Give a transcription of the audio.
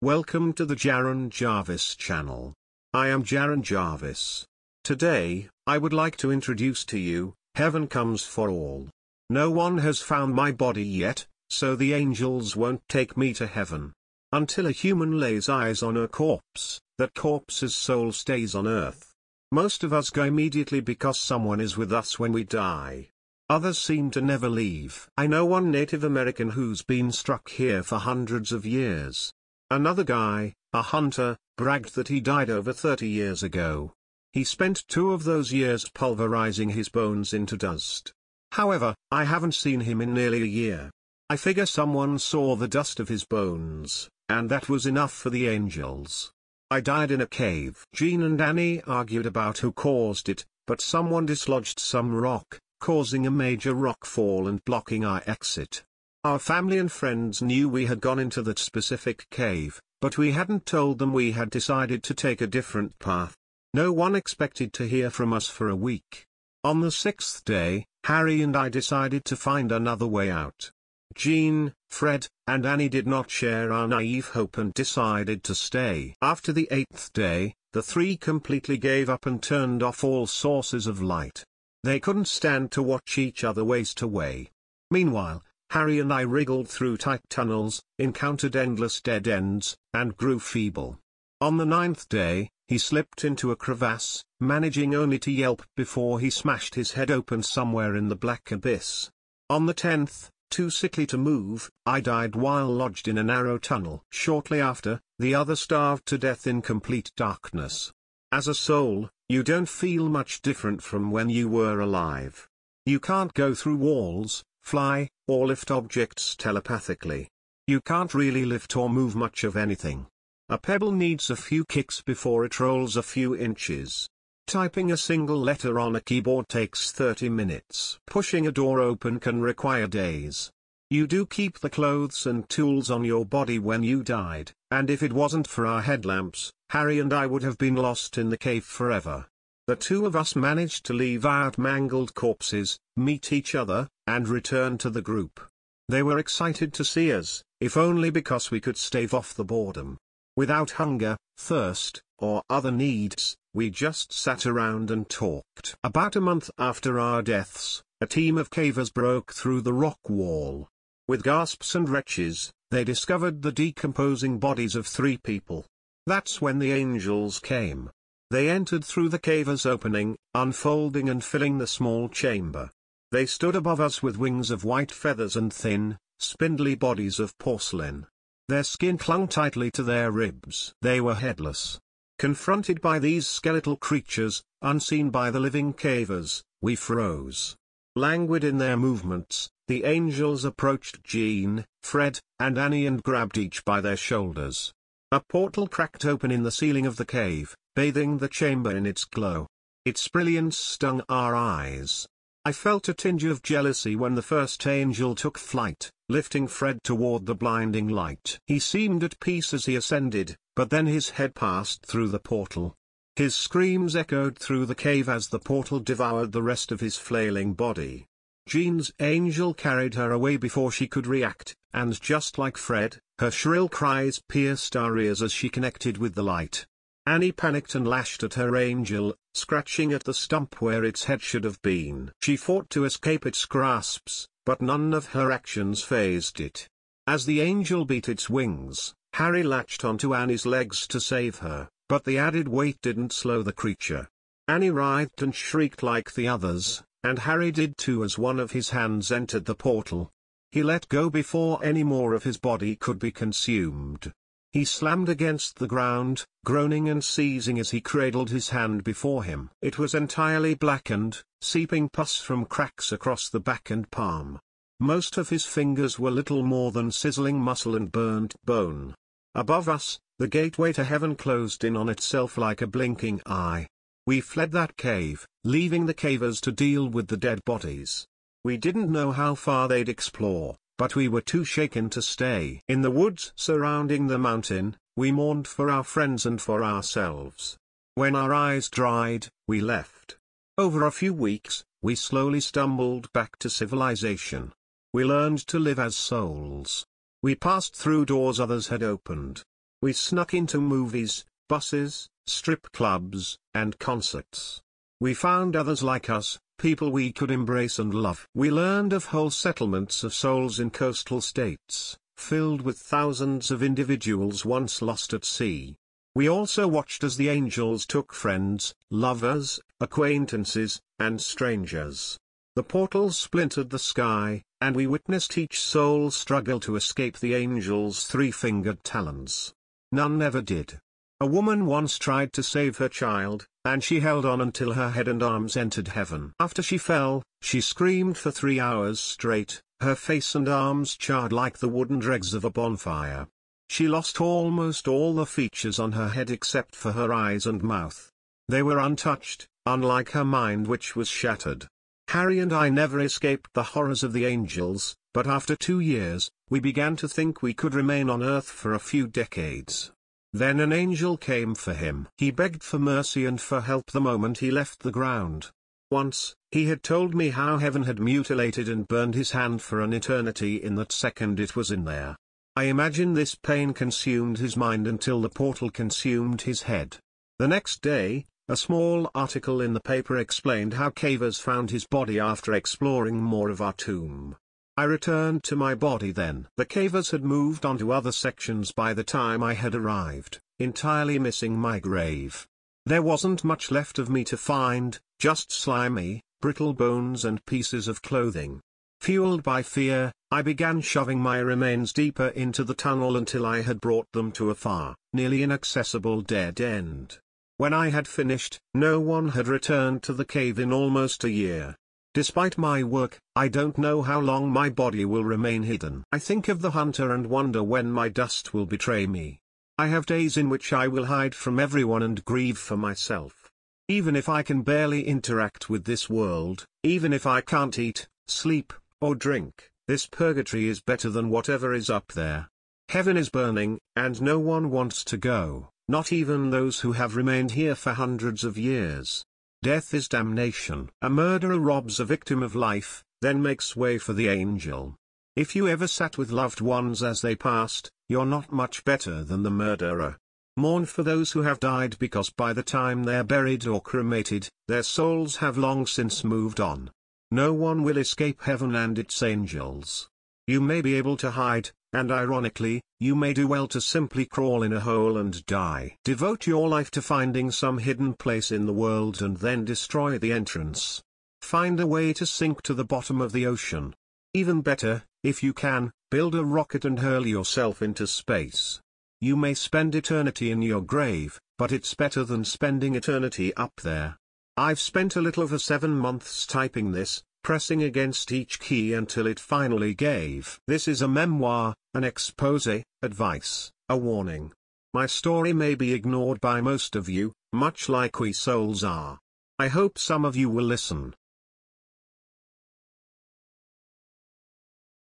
Welcome to the Jaron Jarvis channel. I am Jaron Jarvis. Today, I would like to introduce to you, Heaven Comes for All. No one has found my body yet, so the angels won't take me to heaven. Until a human lays eyes on a corpse, that corpse's soul stays on earth. Most of us go immediately because someone is with us when we die. Others seem to never leave. I know one Native American who's been struck here for hundreds of years. Another guy, a hunter, bragged that he died over 30 years ago. He spent 2 of those years pulverizing his bones into dust. However, I haven't seen him in nearly a year. I figure someone saw the dust of his bones, and that was enough for the angels. I died in a cave. Jean and Annie argued about who caused it, but someone dislodged some rock, causing a major rock fall and blocking our exit. Our family and friends knew we had gone into that specific cave, but we hadn't told them we had decided to take a different path. No one expected to hear from us for a week. On the 6th day, Harry and I decided to find another way out. Jean, Fred, and Annie did not share our naive hope and decided to stay. After the 8th day, the 3 completely gave up and turned off all sources of light. They couldn't stand to watch each other waste away. Meanwhile, Harry and I wriggled through tight tunnels, encountered endless dead ends, and grew feeble. On the 9th day, he slipped into a crevasse, managing only to yelp before he smashed his head open somewhere in the black abyss. On the 10th, too sickly to move, I died while lodged in a narrow tunnel. Shortly after, the other starved to death in complete darkness. As a soul, you don't feel much different from when you were alive. You can't go through walls, fly, or lift objects telepathically. You can't really lift or move much of anything. A pebble needs a few kicks before it rolls a few inches. Typing a single letter on a keyboard takes 30 minutes. Pushing a door open can require days. You do keep the clothes and tools on your body when you died, and if it wasn't for our headlamps, Harry and I would have been lost in the cave forever. The 2 of us managed to leave out mangled corpses, meet each other, and return to the group. They were excited to see us, if only because we could stave off the boredom. Without hunger, thirst, or other needs, we just sat around and talked. About a month after our deaths, a team of cavers broke through the rock wall. With gasps and retches, they discovered the decomposing bodies of 3 people. That's when the angels came. They entered through the caver's opening, unfolding and filling the small chamber. They stood above us with wings of white feathers and thin, spindly bodies of porcelain. Their skin clung tightly to their ribs. They were headless. Confronted by these skeletal creatures, unseen by the living cavers, we froze. Languid in their movements, the angels approached Jean, Fred, and Annie and grabbed each by their shoulders. A portal cracked open in the ceiling of the cave, bathing the chamber in its glow. Its brilliance stung our eyes. I felt a tinge of jealousy when the first angel took flight, lifting Fred toward the blinding light. He seemed at peace as he ascended, but then his head passed through the portal. His screams echoed through the cave as the portal devoured the rest of his flailing body. Jean's angel carried her away before she could react, and just like Fred, her shrill cries pierced our ears as she connected with the light. Annie panicked and lashed at her angel, scratching at the stump where its head should have been. She fought to escape its grasps, but none of her actions fazed it. As the angel beat its wings, Harry latched onto Annie's legs to save her, but the added weight didn't slow the creature. Annie writhed and shrieked like the others, and Harry did too as one of his hands entered the portal. He let go before any more of his body could be consumed. He slammed against the ground, groaning and seizing as he cradled his hand before him. It was entirely blackened, seeping pus from cracks across the back and palm. Most of his fingers were little more than sizzling muscle and burnt bone. Above us, the gateway to heaven closed in on itself like a blinking eye. We fled that cave, leaving the cavers to deal with the dead bodies. We didn't know how far they'd explore, but we were too shaken to stay. In the woods surrounding the mountain, we mourned for our friends and for ourselves. When our eyes dried, we left. Over a few weeks, we slowly stumbled back to civilization. We learned to live as souls. We passed through doors others had opened. We snuck into movies, buses, strip clubs, and concerts. We found others like us, people we could embrace and love. We learned of whole settlements of souls in coastal states, filled with thousands of individuals once lost at sea. We also watched as the angels took friends, lovers, acquaintances, and strangers. The portals splintered the sky, and we witnessed each soul struggle to escape the angels' three-fingered talons. None ever did. A woman once tried to save her child, and she held on until her head and arms entered heaven. After she fell, she screamed for 3 hours straight, her face and arms charred like the wooden dregs of a bonfire. She lost almost all the features on her head except for her eyes and mouth. They were untouched, unlike her mind which was shattered. Harry and I never escaped the horrors of the angels, but after 2 years, we began to think we could remain on Earth for a few decades. Then an angel came for him. He begged for mercy and for help the moment he left the ground. Once, he had told me how heaven had mutilated and burned his hand for an eternity in that second it was in there. I imagine this pain consumed his mind until the portal consumed his head. The next day, a small article in the paper explained how cavers found his body after exploring more of our tomb. I returned to my body then. The cavers had moved on to other sections by the time I had arrived, entirely missing my grave. There wasn't much left of me to find, just slimy, brittle bones and pieces of clothing. Fueled by fear, I began shoving my remains deeper into the tunnel until I had brought them to a far, nearly inaccessible dead end. When I had finished, no one had returned to the cave in almost a year. Despite my work, I don't know how long my body will remain hidden. I think of the hunter and wonder when my dust will betray me. I have days in which I will hide from everyone and grieve for myself. Even if I can barely interact with this world, even if I can't eat, sleep, or drink, this purgatory is better than whatever is up there. Heaven is burning, and no one wants to go, not even those who have remained here for hundreds of years. Death is damnation. A murderer robs a victim of life, then makes way for the angel. If you ever sat with loved ones as they passed, you're not much better than the murderer. Mourn for those who have died because by the time they're buried or cremated, their souls have long since moved on. No one will escape heaven and its angels. You may be able to hide, and ironically, you may do well to simply crawl in a hole and die. Devote your life to finding some hidden place in the world and then destroy the entrance. Find a way to sink to the bottom of the ocean. Even better, if you can, build a rocket and hurl yourself into space. You may spend eternity in your grave, but it's better than spending eternity up there. I've spent a little over 7 months typing this, pressing against each key until it finally gave. This is a memoir, an exposé, advice, a warning. My story may be ignored by most of you, much like we souls are. I hope some of you will listen.